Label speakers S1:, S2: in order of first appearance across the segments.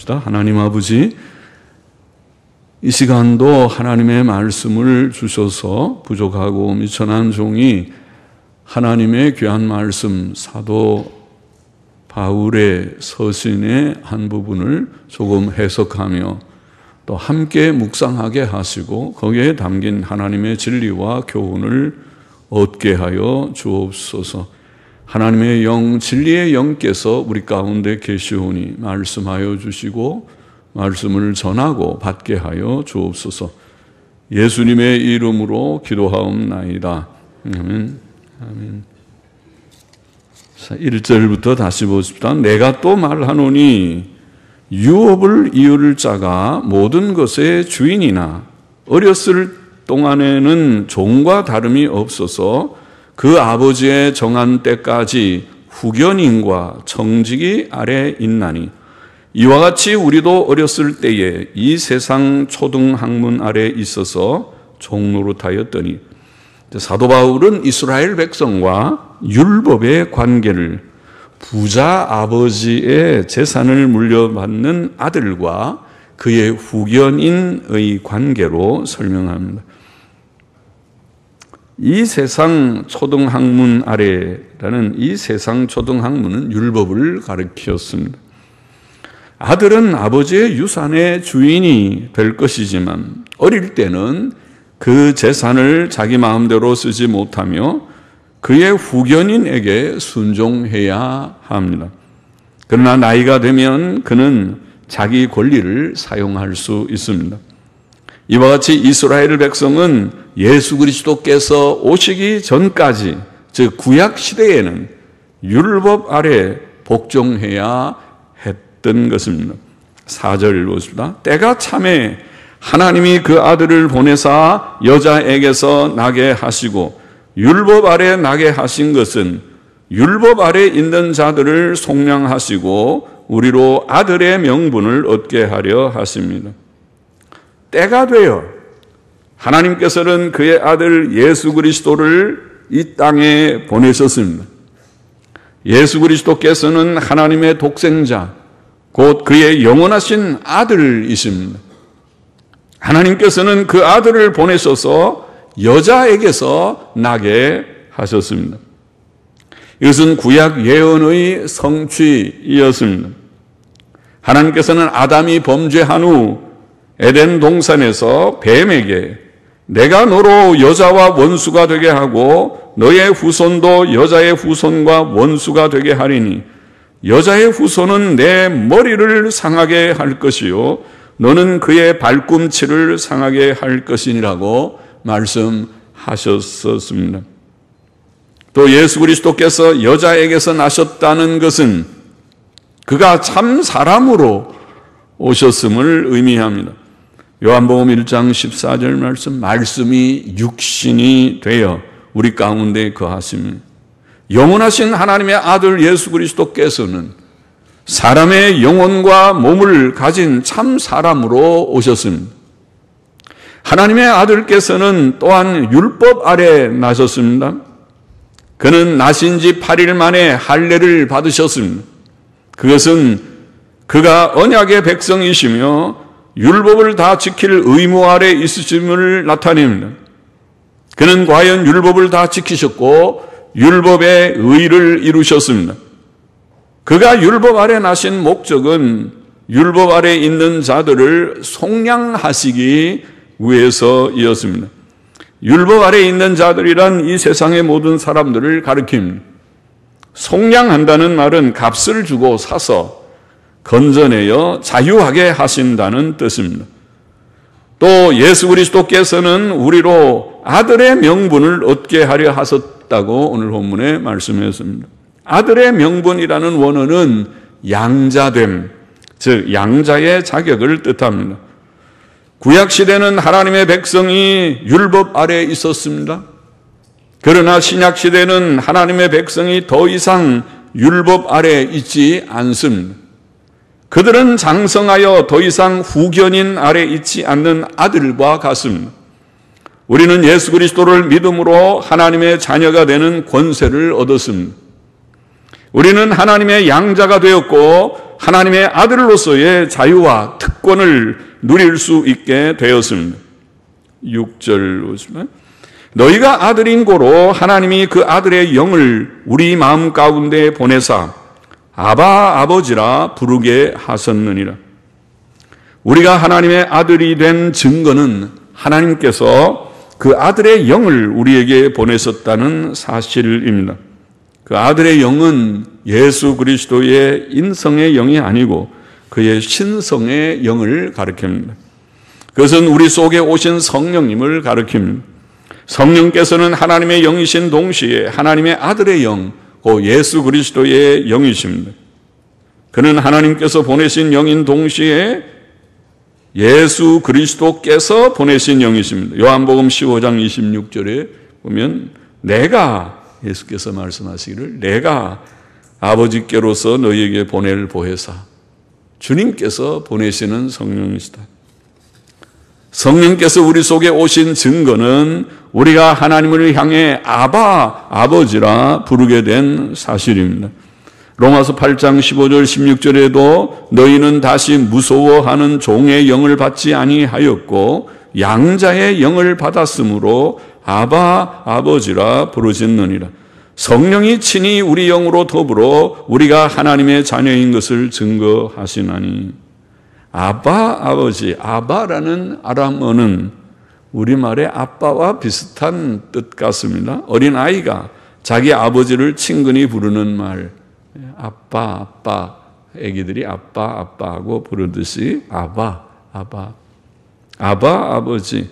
S1: 기도합시다. 하나님 아버지, 이 시간도 하나님의 말씀을 주셔서 부족하고 미천한 종이 하나님의 귀한 말씀, 사도 바울의 서신의 한 부분을 조금 해석하며 또 함께 묵상하게 하시고 거기에 담긴 하나님의 진리와 교훈을 얻게 하여 주옵소서. 하나님의 영, 진리의 영께서 우리 가운데 계시오니 말씀하여 주시고 말씀을 전하고 받게 하여 주옵소서. 예수님의 이름으로 기도하옵나이다. 아멘. 아멘. 1절부터 다시 보십시다. 내가 또 말하노니 유업을 이을 자가 모든 것의 주인이나 어렸을 동안에는 종과 다름이 없어서 그 아버지의 정한 때까지 후견인과 청지기 아래 있나니 이와 같이 우리도 어렸을 때에 이 세상 초등학문 아래 있어서 종노릇하였더니, 사도 바울은 이스라엘 백성과 율법의 관계를 부자 아버지의 재산을 물려받는 아들과 그의 후견인의 관계로 설명합니다. 이 세상 초등학문 아래라는 이 세상 초등학문은 율법을 가리켰습니다. 아들은 아버지의 유산의 주인이 될 것이지만 어릴 때는 그 재산을 자기 마음대로 쓰지 못하며 그의 후견인에게 순종해야 합니다. 그러나 나이가 되면 그는 자기 권리를 사용할 수 있습니다. 이와 같이 이스라엘 백성은 예수 그리스도께서 오시기 전까지, 즉 구약 시대에는 율법 아래 복종해야 했던 것입니다. 4절 보십니다. 때가 참에 하나님이 그 아들을 보내사 여자에게서 나게 하시고 율법 아래 나게 하신 것은 율법 아래 있는 자들을 속량하시고 우리로 아들의 명분을 얻게 하려 하십니다. 때가 되어 하나님께서는 그의 아들 예수 그리스도를 이 땅에 보내셨습니다. 예수 그리스도께서는 하나님의 독생자, 곧 그의 영원하신 아들이십니다. 하나님께서는 그 아들을 보내셔서 여자에게서 나게 하셨습니다. 이것은 구약 예언의 성취이었습니다. 하나님께서는 아담이 범죄한 후 에덴 동산에서 뱀에게 내가 너로 여자와 원수가 되게 하고 너의 후손도 여자의 후손과 원수가 되게 하리니 여자의 후손은 내 머리를 상하게 할 것이요 너는 그의 발꿈치를 상하게 할 것이니라고 말씀하셨었습니다. 또 예수 그리스도께서 여자에게서 나셨다는 것은 그가 참 사람으로 오셨음을 의미합니다. 요한복음 1장 14절 말씀, 말씀이 육신이 되어 우리 가운데 거하시며 영원하신 하나님의 아들 예수 그리스도께서는 사람의 영혼과 몸을 가진 참 사람으로 오셨습니다. 하나님의 아들께서는 또한 율법 아래 나셨습니다. 그는 나신 지 8일 만에 할례를 받으셨습니다. 그것은 그가 언약의 백성이시며 율법을 다 지킬 의무 아래 있으심을 나타냅니다. 그는 과연 율법을 다 지키셨고 율법의 의를 이루셨습니다. 그가 율법 아래 나신 목적은 율법 아래 있는 자들을 속량하시기 위해서이었습니다. 율법 아래 있는 자들이란 이 세상의 모든 사람들을 가리킵니다. 속량한다는 말은 값을 주고 사서 건져내어 자유하게 하신다는 뜻입니다. 또 예수 그리스도께서는 우리로 아들의 명분을 얻게 하려 하셨다고 오늘 본문에 말씀했습니다. 아들의 명분이라는 원어는 양자됨, 즉 양자의 자격을 뜻합니다. 구약시대는 하나님의 백성이 율법 아래에 있었습니다. 그러나 신약시대는 하나님의 백성이 더 이상 율법 아래에 있지 않습니다. 그들은 장성하여 더 이상 후견인 아래에 있지 않는 아들과 같습니다. 우리는 예수 그리스도를 믿음으로 하나님의 자녀가 되는 권세를 얻었습니다. 우리는 하나님의 양자가 되었고 하나님의 아들로서의 자유와 특권을 누릴 수 있게 되었습니다. 6절 보시면 너희가 아들인 고로 하나님이 그 아들의 영을 우리 마음 가운데 보내사 아바 아버지라 부르게 하셨느니라. 우리가 하나님의 아들이 된 증거는 하나님께서 그 아들의 영을 우리에게 보내셨다는 사실입니다. 그 아들의 영은 예수 그리스도의 인성의 영이 아니고 그의 신성의 영을 가리킵니다. 그것은 우리 속에 오신 성령님을 가리킵니다. 성령께서는 하나님의 영이신 동시에 하나님의 아들의 영, 그 예수 그리스도의 영이십니다. 그는 하나님께서 보내신 영인 동시에 예수 그리스도께서 보내신 영이십니다. 요한복음 15장 26절에 보면 내가, 예수께서 말씀하시기를 내가 아버지께로서 너희에게 보낼 보혜사, 주님께서 보내시는 성령이시다. 성령께서 우리 속에 오신 증거는 우리가 하나님을 향해 아바, 아버지라 부르게 된 사실입니다. 로마서 8장 15절 16절에도 너희는 다시 무서워하는 종의 영을 받지 아니하였고 양자의 영을 받았으므로 아바, 아버지라 부르짖느니라. 성령이 친히 우리 영으로 더불어 우리가 하나님의 자녀인 것을 증거하시나니. 아바, 아버지, 아바라는 아람어는 우리말의 아빠와 비슷한 뜻 같습니다. 어린아이가 자기 아버지를 친근히 부르는 말, 아빠, 아빠, 애기들이 아빠, 아빠하고 부르듯이 아바, 아바, 아바, 아버지.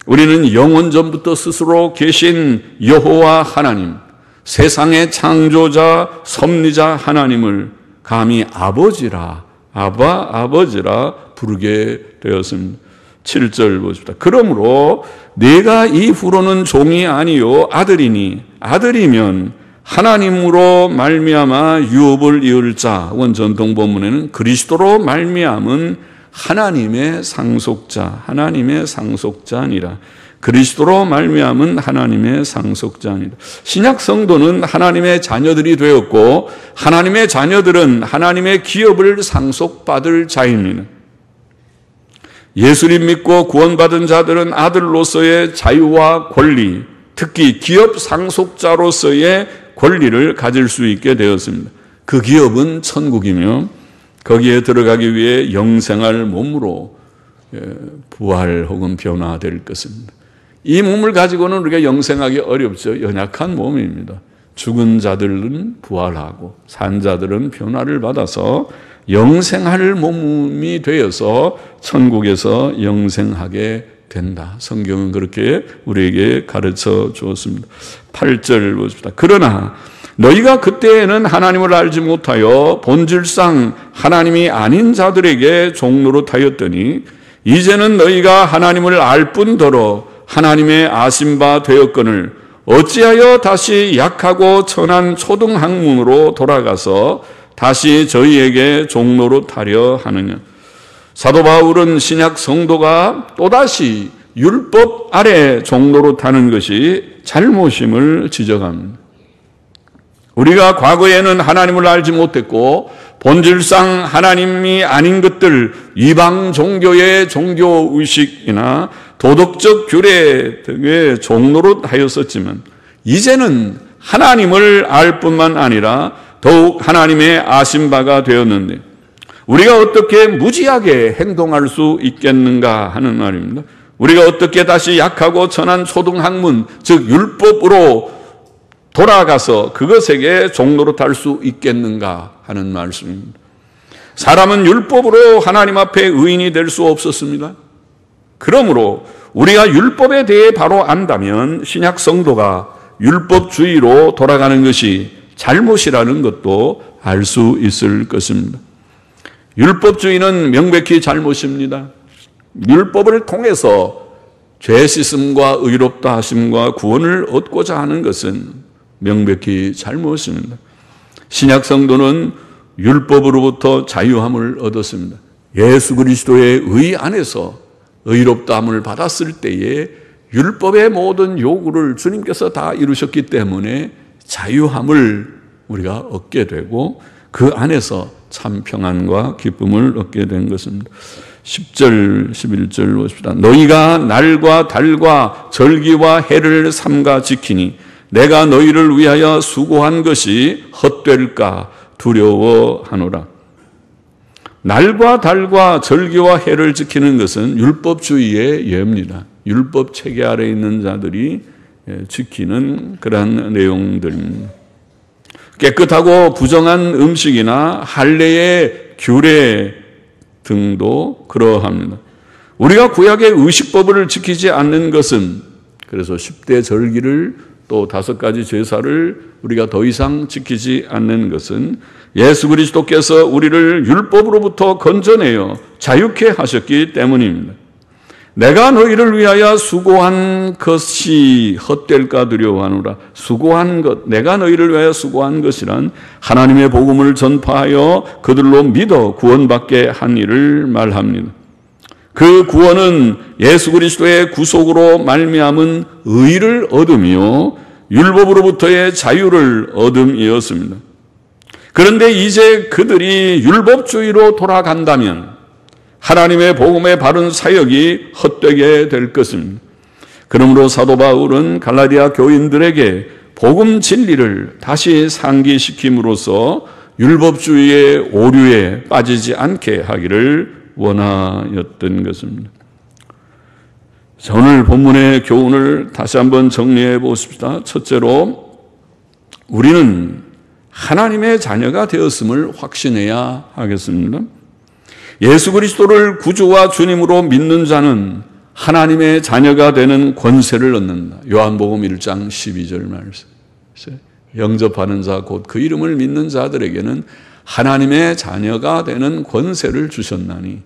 S1: 우리는 영원 전부터 스스로 계신 여호와 하나님, 세상의 창조자, 섭리자 하나님을 감히 아버지라, 아바, 아버지라 부르게 되었습니다. 7절 보십시다. 그러므로 내가 이후로는 종이 아니요 아들이니 아들이면 하나님으로 말미암아 유업을 이을 자, 원전통 본문에는 그리스도로 말미암은 하나님의 상속자, 하나님의 상속자니라. 그리스도로 말미암은 하나님의 상속자니라. 신약 성도는 하나님의 자녀들이 되었고 하나님의 자녀들은 하나님의 기업을 상속받을 자입니다. 예수님 믿고 구원받은 자들은 아들로서의 자유와 권리, 특히 기업 상속자로서의 권리를 가질 수 있게 되었습니다. 그 기업은 천국이며 거기에 들어가기 위해 영생할 몸으로 부활 혹은 변화될 것입니다. 이 몸을 가지고는 우리가 영생하기 어렵죠. 연약한 몸입니다. 죽은 자들은 부활하고 산 자들은 변화를 받아서 영생할 몸이 되어서 천국에서 영생하게 된다. 성경은 그렇게 우리에게 가르쳐 주었습니다. 8절 보십시다. 그러나 너희가 그때에는 하나님을 알지 못하여 본질상 하나님이 아닌 자들에게 종노릇하였더니 이제는 너희가 하나님을 알 뿐더러 하나님의 아심바 되었거늘 어찌하여 다시 약하고 천한 초등학문으로 돌아가서 다시 저희에게 종노릇하려 하느냐. 사도 바울은 신약 성도가 또다시 율법 아래 종노릇하는 것이 잘못임을 지적합니다. 우리가 과거에는 하나님을 알지 못했고 본질상 하나님이 아닌 것들, 이방 종교의 종교의식이나 도덕적 규례 등에 종노릇하였었지만 이제는 하나님을 알 뿐만 아니라 더욱 하나님의 아심바가 되었는데 우리가 어떻게 무지하게 행동할 수 있겠는가 하는 말입니다. 우리가 어떻게 다시 약하고 천한 초등학문, 즉 율법으로 돌아가서 그것에게 종노릇할 수 있겠는가 하는 말씀입니다. 사람은 율법으로 하나님 앞에 의인이 될 수 없었습니다. 그러므로 우리가 율법에 대해 바로 안다면 신약 성도가 율법주의로 돌아가는 것이 잘못이라는 것도 알 수 있을 것입니다. 율법주의는 명백히 잘못입니다. 율법을 통해서 죄 씻음과 의롭다 하심과 구원을 얻고자 하는 것은 명백히 잘못입니다. 신약 성도는 율법으로부터 자유함을 얻었습니다. 예수 그리스도의 의 안에서 의롭다함을 받았을 때에 율법의 모든 요구를 주님께서 다 이루셨기 때문에 자유함을 우리가 얻게 되고 그 안에서 참 평안과 기쁨을 얻게 된 것입니다. 10절, 11절 보십시다. 너희가 날과 달과 절기와 해를 삼가 지키니 내가 너희를 위하여 수고한 것이 헛될까 두려워하노라. 날과 달과 절기와 해를 지키는 것은 율법주의의 예입니다. 율법 체계 아래 있는 자들이 지키는 그러한 내용들입니다. 깨끗하고 부정한 음식이나 할례의 규례 등도 그러합니다. 우리가 구약의 의식법을 지키지 않는 것은, 그래서 10대 절기를 또 5가지 제사를 우리가 더 이상 지키지 않는 것은 예수 그리스도께서 우리를 율법으로부터 건져내어 자유케 하셨기 때문입니다. 내가 너희를 위하여 수고한 것이 헛될까 두려워하노라. 수고한 것, 내가 너희를 위하여 수고한 것이란 하나님의 복음을 전파하여 그들로 믿어 구원받게 한 일을 말합니다. 그 구원은 예수 그리스도의 구속으로 말미암은 의를 얻으며 율법으로부터의 자유를 얻음이었습니다. 그런데 이제 그들이 율법주의로 돌아간다면 하나님의 복음의 바른 사역이 헛되게 될 것입니다. 그러므로 사도 바울은 갈라디아 교인들에게 복음 진리를 다시 상기시킴으로써 율법주의의 오류에 빠지지 않게 하기를 원하였던 것입니다. 자, 오늘 본문의 교훈을 다시 한번 정리해 보십시다. 첫째로 우리는 하나님의 자녀가 되었음을 확신해야 하겠습니다. 예수 그리스도를 구주와 주님으로 믿는 자는 하나님의 자녀가 되는 권세를 얻는다. 요한복음 1장 12절 말씀. 영접하는 자 곧 그 이름을 믿는 자들에게는 하나님의 자녀가 되는 권세를 주셨나니.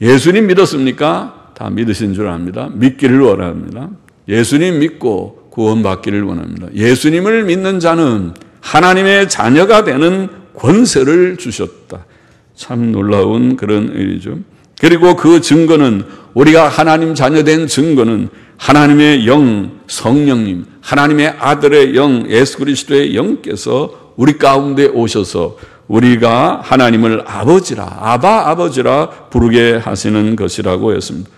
S1: 예수님 믿었습니까? 다 믿으신 줄 압니다. 믿기를 원합니다. 예수님 믿고 구원받기를 원합니다. 예수님을 믿는 자는 하나님의 자녀가 되는 권세를 주셨다. 참 놀라운 그런 일이죠. 그리고 그 증거는, 우리가 하나님 자녀된 증거는 하나님의 영, 성령님, 하나님의 아들의 영, 예수 그리스도의 영께서 우리 가운데 오셔서 우리가 하나님을 아버지라, 아바 아버지라 부르게 하시는 것이라고 했습니다.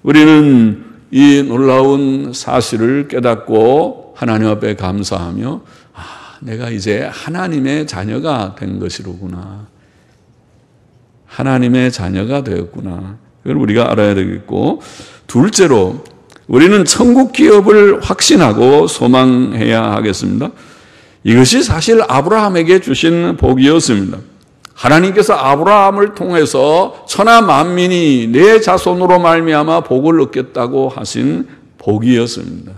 S1: 우리는 이 놀라운 사실을 깨닫고 하나님 앞에 감사하며, 내가 이제 하나님의 자녀가 된 것이로구나. 하나님의 자녀가 되었구나. 그걸 우리가 알아야 되겠고, 둘째로 우리는 천국 기업을 확신하고 소망해야 하겠습니다. 이것이 사실 아브라함에게 주신 복이었습니다. 하나님께서 아브라함을 통해서 천하 만민이 내 자손으로 말미암아 복을 얻겠다고 하신 복이었습니다.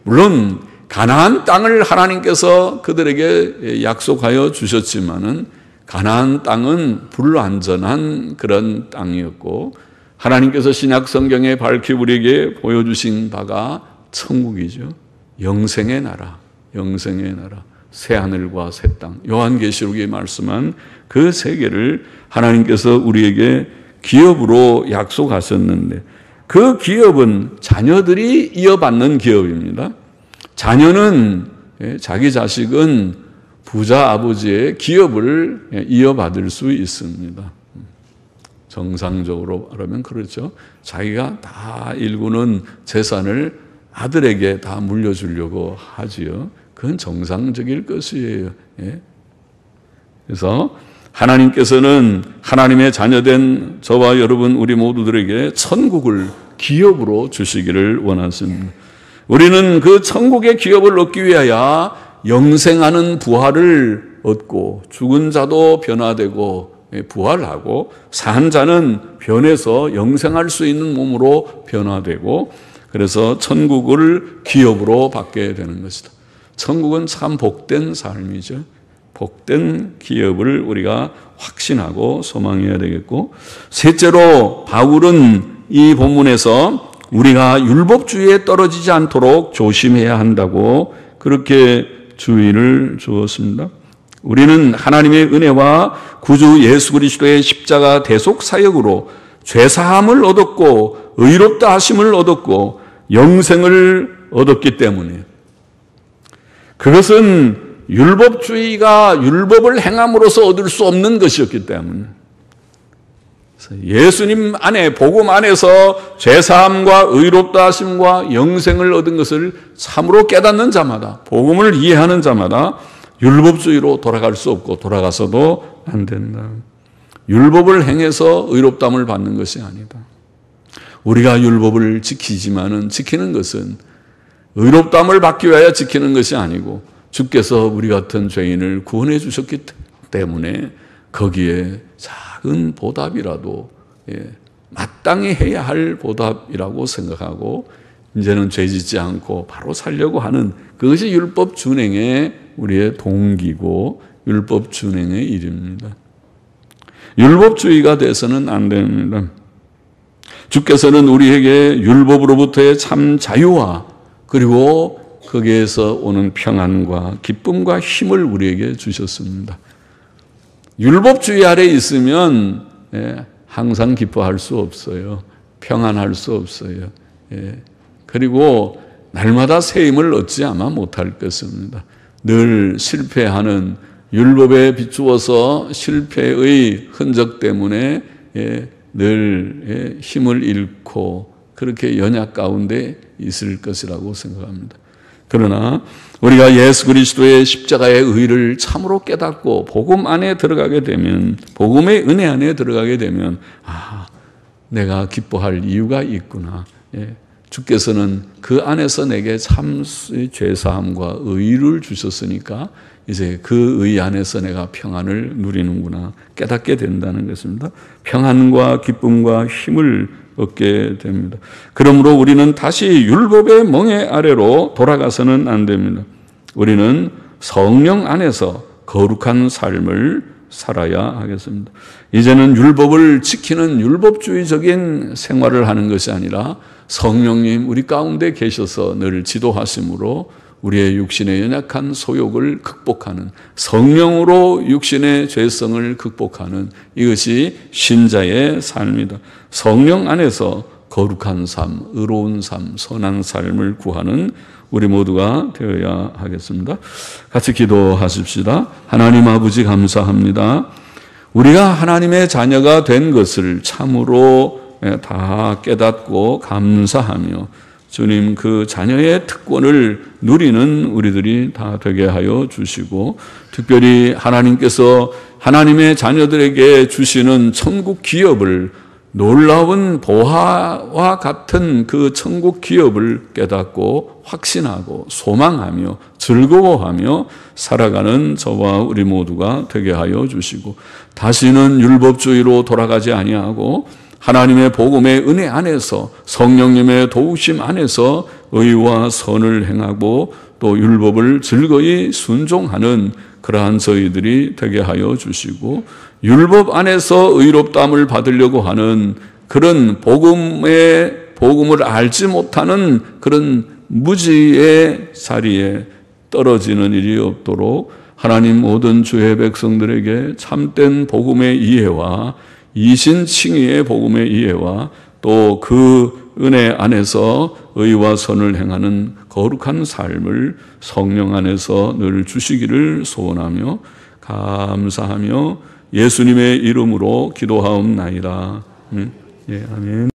S1: 물론 가나안 땅을 하나님께서 그들에게 약속하여 주셨지만은 가나안 땅은 불완전한 그런 땅이었고, 하나님께서 신약 성경에 밝히 우리에게 보여주신 바가 천국이죠. 영생의 나라, 영생의 나라, 새 하늘과 새 땅. 요한계시록에 말씀한 그 세계를 하나님께서 우리에게 기업으로 약속하셨는데, 그 기업은 자녀들이 이어받는 기업입니다. 자녀는, 자기 자식은 부자 아버지의 기업을 이어받을 수 있습니다. 정상적으로 말하면 그렇죠. 자기가 다 일구는 재산을 아들에게 다 물려주려고 하지요. 그건 정상적일 것이에요. 그래서 하나님께서는 하나님의 자녀된 저와 여러분 우리 모두들에게 천국을 기업으로 주시기를 원하십니다. 우리는 그 천국의 기업을 얻기 위하여 영생하는 부활을 얻고, 죽은 자도 변화되고 부활하고, 산 자는 변해서 영생할 수 있는 몸으로 변화되고, 그래서 천국을 기업으로 받게 되는 것이다. 천국은 참 복된 삶이죠. 복된 기업을 우리가 확신하고 소망해야 되겠고, 셋째로 바울은 이 본문에서 우리가 율법주의에 떨어지지 않도록 조심해야 한다고 그렇게 주의를 주었습니다. 우리는 하나님의 은혜와 구주 예수 그리스도의 십자가 대속 사역으로 죄사함을 얻었고 의롭다 하심을 얻었고 영생을 얻었기 때문에, 그것은 율법주의가 율법을 행함으로써 얻을 수 없는 것이었기 때문에 예수님 안에 복음 안에서 죄사함과 의롭다 하심과 영생을 얻은 것을 참으로 깨닫는 자마다 복음을 이해하는 자마다 율법주의로 돌아갈 수 없고 돌아가서도 안 된다. 율법을 행해서 의롭다함을 받는 것이 아니다. 우리가 율법을 지키지만은 지키는 것은 의롭다함을 받기 위하여 지키는 것이 아니고 주께서 우리 같은 죄인을 구원해 주셨기 때문에 거기에 작은 보답이라도 마땅히 해야 할 보답이라고 생각하고 이제는 죄 짓지 않고 바로 살려고 하는 그것이 율법 준행의 우리의 동기고 율법 준행의 일입니다. 율법주의가 돼서는 안 됩니다. 주께서는 우리에게 율법으로부터의 참 자유와 그리고 거기에서 오는 평안과 기쁨과 힘을 우리에게 주셨습니다. 율법주의 아래 있으면 항상 기뻐할 수 없어요. 평안할 수 없어요. 그리고 날마다 새 힘을 얻지 아마 못할 것입니다. 늘 실패하는 율법에 비추어서 실패의 흔적 때문에 늘 힘을 잃고 그렇게 연약 가운데 있을 것이라고 생각합니다. 그러나 우리가 예수 그리스도의 십자가의 의를 참으로 깨닫고 복음 안에 들어가게 되면, 복음의 은혜 안에 들어가게 되면 내가 기뻐할 이유가 있구나. 주께서는 그 안에서 내게 참 죄사함과 의를 주셨으니까 이제 그 의 안에서 내가 평안을 누리는구나 깨닫게 된다는 것입니다. 평안과 기쁨과 힘을 얻게 됩니다. 그러므로 우리는 다시 율법의 멍에 아래로 돌아가서는 안 됩니다. 우리는 성령 안에서 거룩한 삶을 살아야 하겠습니다. 이제는 율법을 지키는 율법주의적인 생활을 하는 것이 아니라 성령님 우리 가운데 계셔서 늘 지도하심으로 우리의 육신의 연약한 소욕을 극복하는, 성령으로 육신의 죄성을 극복하는 이것이 신자의 삶이다. 성령 안에서 거룩한 삶, 의로운 삶, 선한 삶을 구하는 우리 모두가 되어야 하겠습니다. 같이 기도하십시다. 하나님 아버지 감사합니다. 우리가 하나님의 자녀가 된 것을 참으로 다 깨닫고 감사하며 주님 그 자녀의 특권을 누리는 우리들이 다 되게 하여 주시고, 특별히 하나님께서 하나님의 자녀들에게 주시는 천국 기업을, 놀라운 보화와 같은 그 천국 기업을 깨닫고 확신하고 소망하며 즐거워하며 살아가는 저와 우리 모두가 되게 하여 주시고, 다시는 율법주의로 돌아가지 아니하고 하나님의 복음의 은혜 안에서 성령님의 도우심 안에서 의와 선을 행하고 또 율법을 즐거이 순종하는 그러한 저희들이 되게 하여 주시고, 율법 안에서 의롭다함을 받으려고 하는 그런 복음을 알지 못하는 그런 무지의 자리에 떨어지는 일이 없도록 하나님 모든 주의 백성들에게 참된 복음의 이해와 이신칭의의 복음의 이해와 또 그 은혜 안에서 의와 선을 행하는 거룩한 삶을 성령 안에서 늘 주시기를 소원하며 감사하며 예수님의 이름으로 기도하옵나이다. 아멘.